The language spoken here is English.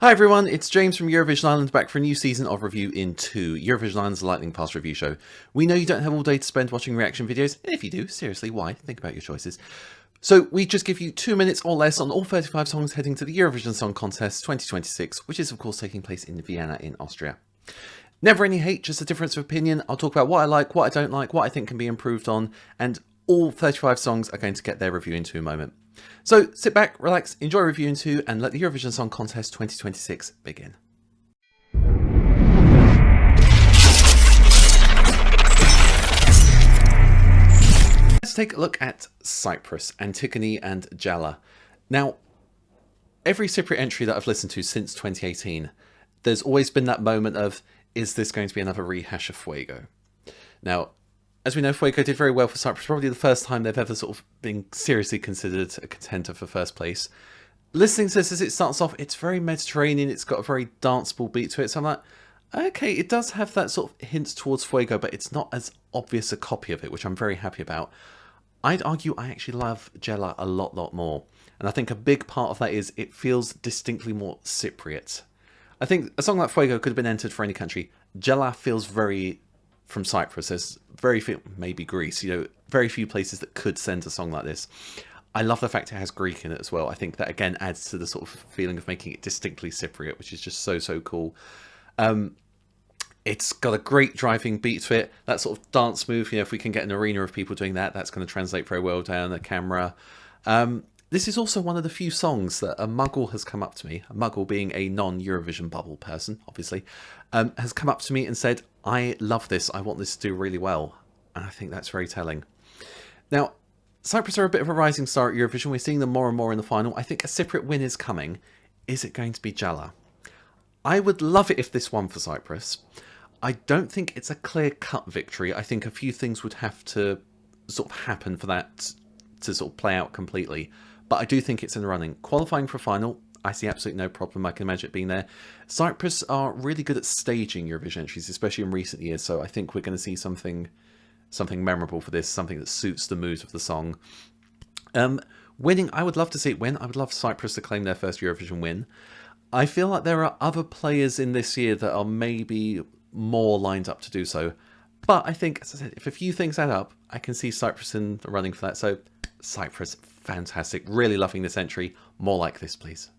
Hi everyone, it's James from Eurovision Ireland back for a new season of Review in 2, Eurovision Ireland's Lightning Fast review show. We know you don't have all day to spend watching reaction videos, and if you do, seriously, why? Think about your choices. So we just give you 2 minutes or less on all 35 songs heading to the Eurovision Song Contest 2026, which is of course taking place in Vienna in Austria. Never any hate, just a difference of opinion. I'll talk about what I like, what I don't like, what I think can be improved on, and all 35 songs are going to get their review in 2 moment. So sit back, relax, enjoy Review in 2, and let the Eurovision Song Contest 2026 begin. Let's take a look at Cyprus, Antigoni and Jalla. Now, every Cypriot entry that I've listened to since 2018, there's always been that moment of, is this going to be another rehash of Fuego? Now, as we know, Fuego did very well for Cyprus, probably the first time they've ever sort of been seriously considered a contender for first place. Listening to this as it starts off, it's very Mediterranean, it's got a very danceable beat to it, so I'm like, okay, it does have that sort of hint towards Fuego, but it's not as obvious a copy of it, which I'm very happy about. I'd argue I actually love Jalla a lot more, and I think a big part of that is it feels distinctly more Cypriot. I think a song like Fuego could have been entered for any country. Jalla feels very from Cyprus. There's very few, maybe Greece, very few places that could send a song like this. I love the fact it has Greek in it as well. I think that again adds to the sort of feeling of making it distinctly Cypriot, which is just so cool. It's got a great driving beat to it. That sort of dance move, if we can get an arena of people doing that, that's going to translate very well down the camera. This is also one of the few songs that a muggle has come up to me, a muggle being a non-Eurovision bubble person, obviously, has come up to me and said, I love this, I want this to do really well. And I think that's very telling. Now, Cyprus are a bit of a rising star at Eurovision. We're seeing them more and more in the final. I think a Cypriot win is coming. Is it going to be Jalla? I would love it if this won for Cyprus. I don't think it's a clear-cut victory. I think a few things would have to sort of happen for that to sort of play out completely. But I do think it's in the running. Qualifying for a final, I see absolutely no problem. I can imagine it being there. Cyprus are really good at staging Eurovision entries, especially in recent years. So I think we're going to see something memorable for this, something that suits the mood of the song. Winning, I would love to see it win. I would love Cyprus to claim their first Eurovision win. I feel like there are other players in this year that are maybe more lined up to do so. But I think, as I said, if a few things add up, I can see Cyprus in the running for that. So Cyprus, fantastic. Really loving this entry. More like this, please.